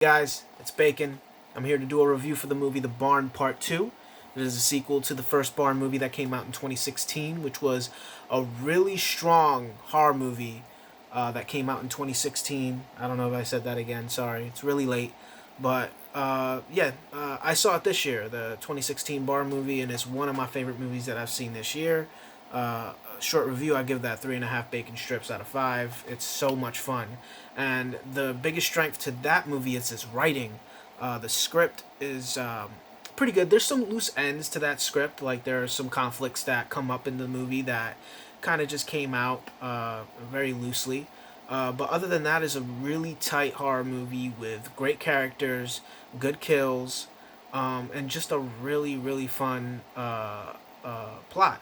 Guys, it's Bacon. I'm here to do a review for the movie The Barn Part 2. It is a sequel to the first Barn movie that came out in 2016, which was a really strong horror movie that came out in 2016. I don't know if I said that again, sorry. It's really late. But I saw it this year, the 2016 Barn movie, and it's one of my favorite movies that I've seen this year. Short review, I give that 3.5 bacon strips out of 5. It's so much fun. And the biggest strength to that movie is its writing. The script is pretty good. There's some loose ends to that script. Like, there are some conflicts that come up in the movie that kind of just came out very loosely. But other than that, it's a really tight horror movie with great characters, good kills, and just a really, really fun plot.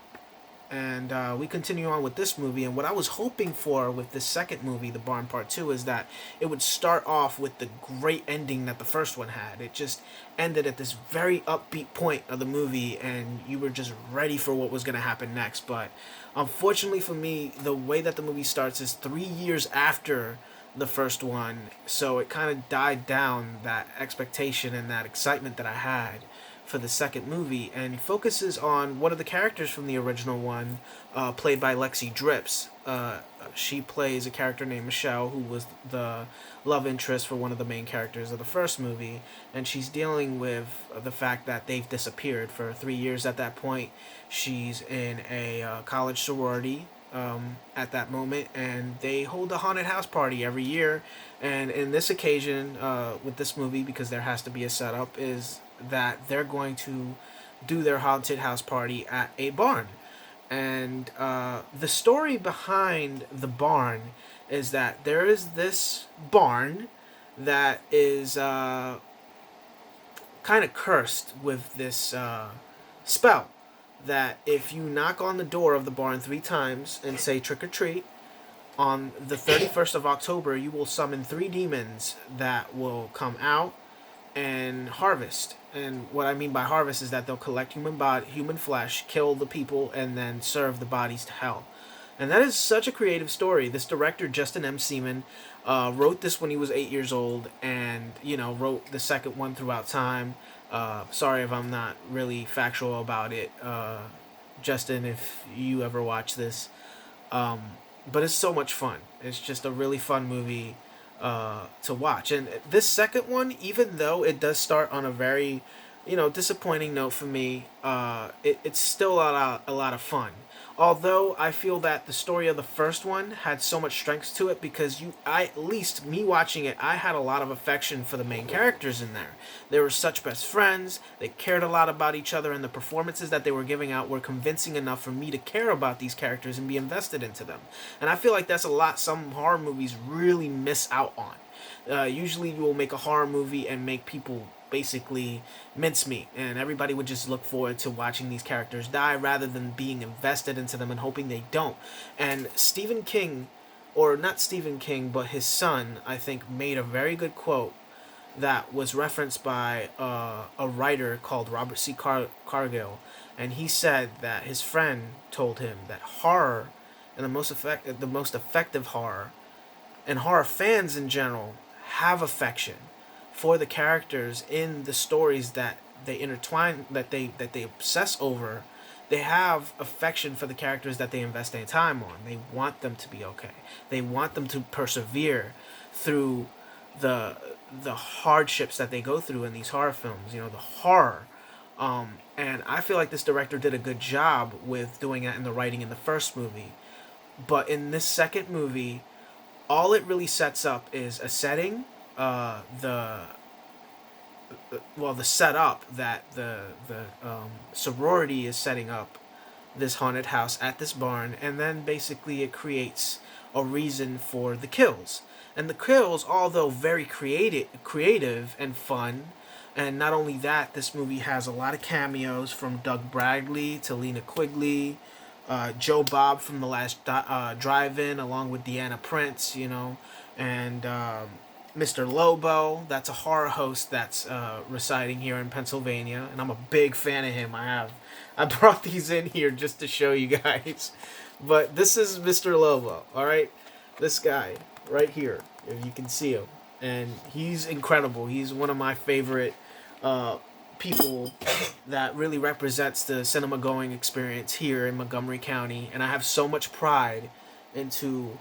And we continue on with this movie. And what I was hoping for with this second movie, The Barn Part 2, is that it would start off with the great ending that the first one had. It just ended at this very upbeat point of the movie, and you were just ready for what was going to happen next. But unfortunately for me, the way that the movie starts is 3 years after the first one. So it kind of died down that expectation and that excitement that I had for the second movie, and focuses on one of the characters from the original one, played by Lexi Drips. She plays a character named Michelle, who was the love interest for one of the main characters of the first movie, and she's dealing with the fact that they've disappeared for 3 years at that point. She's in a college sorority at that moment, and they hold a haunted house party every year. And in this occasion, with this movie, because there has to be a setup, is that they're going to do their haunted house party at a barn. And the story behind the barn is that there is this barn that is kind of cursed with this spell that if you knock on the door of the barn 3 times and say trick or treat, on the 31st of October, you will summon 3 demons that will come out and harvest. And what I mean by harvest is that they'll collect human flesh, kill the people, and then serve the bodies to hell. And that is such a creative story. This director, Justin M. Seaman, wrote this when he was 8 years old, and wrote the second one throughout time. Sorry if I'm not really factual about it, Justin, if you ever watch this. But it's so much fun. It's just a really fun movie to watch. And this second one, even though it does start on a very, disappointing note for me, it's still a lot of fun. Although I feel that the story of the first one had so much strength to it, because at least me watching it, I had a lot of affection for the main characters in there. They were such best friends. They cared a lot about each other, and the performances that they were giving out were convincing enough for me to care about these characters and be invested into them. And I feel like that's a lot some horror movies really miss out on. Usually you will make a horror movie and make people basically mincemeat, and everybody would just look forward to watching these characters die rather than being invested into them and hoping they don't. And Stephen King, or not Stephen King, but his son, I think, made a very good quote that was referenced by a writer called Robert C. Cargill, and he said that his friend told him that horror, and the most effective horror, and horror fans in general, have affection for the characters in the stories that they intertwine, that they obsess over. They have affection for the characters that they invest their time on. They want them to be okay. They want them to persevere through the hardships that they go through in these horror films. The horror. And I feel like this director did a good job with doing that in the writing in the first movie. But in this second movie, all it really sets up is a setting, the setup that the sorority is setting up this haunted house at this barn, and then basically it creates a reason for the kills. And the kills, although very creative and fun, and not only that, this movie has a lot of cameos from Doug Bradley to Lena Quigley, Joe Bob from The Last Drive-In, along with Deanna Prince, and Mr. Lobo. That's a horror host that's residing here in Pennsylvania, and I'm a big fan of him. I brought these in here just to show you guys. But this is Mr. Lobo, all right? This guy right here, if you can see him. and he's incredible. He's one of my favorite uh, people that really represents the cinema going experience here in Montgomery County, and I have so much pride into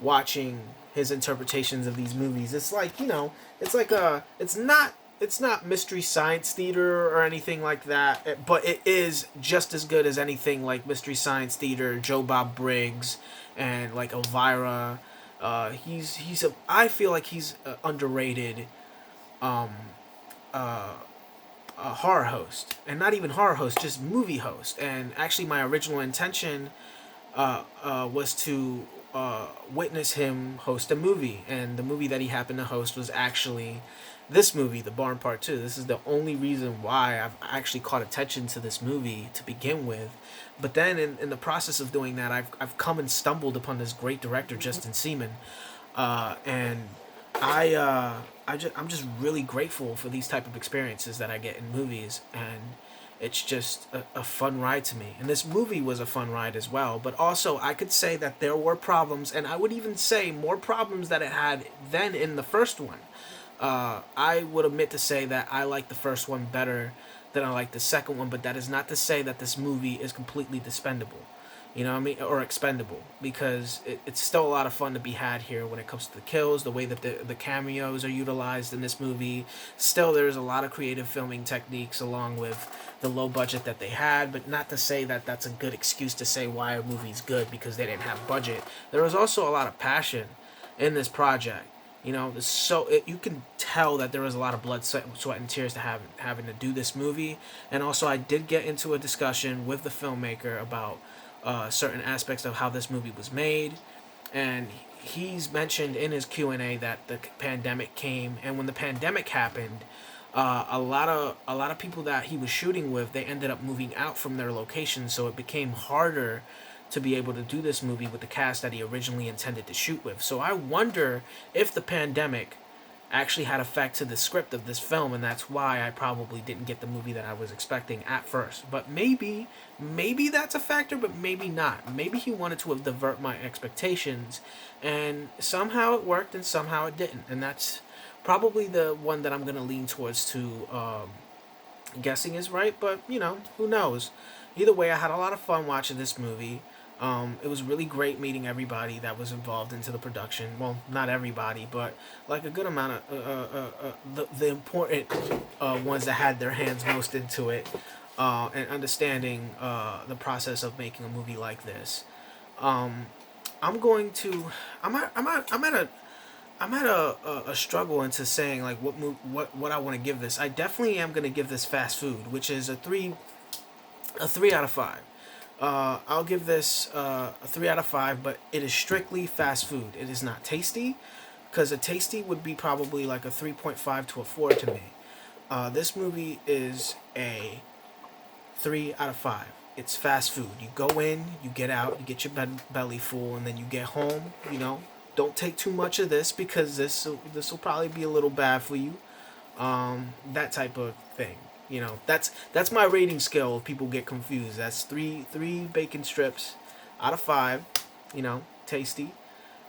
watching his interpretations of these movies. It's like, it's like it's not mystery science theater or anything like that, but it is just as good as anything like mystery science theater, Joe Bob Briggs, and like Elvira. I feel like he's underrated um, uh, a horror host, and not even horror host, just movie host. And actually, my original intention was to witness him host a movie, and the movie that he happened to host was actually this movie, The Barn Part 2. This is the only reason why I've actually caught attention to this movie to begin with. But then in the process of doing that, I've come and stumbled upon this great director, Justin Seaman, and I'm just really grateful for these type of experiences that I get in movies, and it's just a fun ride to me. And this movie was a fun ride as well. But also, I could say that there were problems, and I would even say more problems that it had than in the first one. I would admit to say that I like the first one better than I like the second one, but that is not to say that this movie is completely dispendable. You know what I mean? Or expendable. Because it's still a lot of fun to be had here when it comes to the kills, the way that the cameos are utilized in this movie. Still, there's a lot of creative filming techniques along with the low budget that they had, but not to say that that's a good excuse to say why a movie's good because they didn't have budget. There was also a lot of passion in this project. You can tell that there was a lot of blood, sweat, and tears to having to do this movie. And also, I did get into a discussion with the filmmaker about certain aspects of how this movie was made, and he's mentioned in his Q&A that the pandemic came, and when the pandemic happened, a lot of people that he was shooting with, they ended up moving out from their location, so it became harder to be able to do this movie with the cast that he originally intended to shoot with. So I wonder if the pandemic actually had effect to the script of this film, and that's why I probably didn't get the movie that I was expecting at first. But maybe that's a factor, but maybe not. Maybe he wanted to divert my expectations, and somehow it worked and somehow it didn't. And that's probably the one that I'm going to lean towards to guessing is right, but who knows. Either way, I had a lot of fun watching this movie. It was really great meeting everybody that was involved into the production. Well, not everybody, but like a good amount of the important ones that had their hands most into it, and understanding the process of making a movie like this. Um, I'm going to. I'm at a struggle into saying like what I want to give this. I definitely am going to give this Fast Food, which is a three out of five. I'll give this a 3 out of 5, but it is strictly fast food. It is not tasty, because a tasty would be probably like a 3.5 to a 4 to me. This movie is a 3 out of 5. It's fast food. You go in, you get out, you get your belly full, and then you get home. Don't take too much of this because this will probably be a little bad for you. That type of thing. That's my rating scale. If people get confused, that's three bacon strips out of 5. Tasty.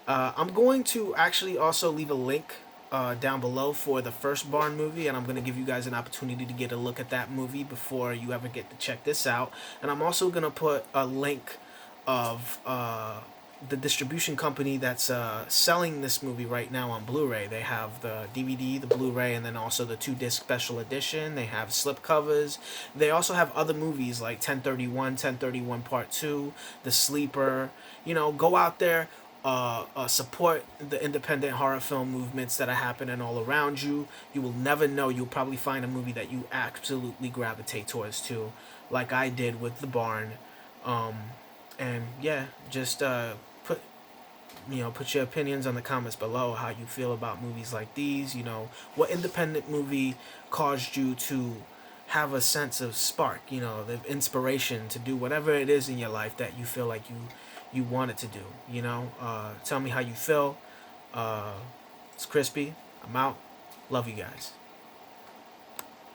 I'm going to actually also leave a link down below for the first Barn movie, and I'm going to give you guys an opportunity to get a look at that movie before you ever get to check this out. And I'm also going to put a link of the distribution company that's selling this movie right now on Blu-ray. They have the DVD, the Blu-ray, and then also the 2-disc special edition. They have slipcovers. They also have other movies like 1031 Part 2, The Sleeper. Go out there, support the independent horror film movements that are happening all around you. You will never know. You'll probably find a movie that you absolutely gravitate towards too, like I did with The Barn. And yeah, just put your opinions on the comments below, how you feel about movies like these. What independent movie caused you to have a sense of spark, the inspiration to do whatever it is in your life that you feel like you wanted to do. Tell me how you feel. It's Crispy. I'm out. Love you guys.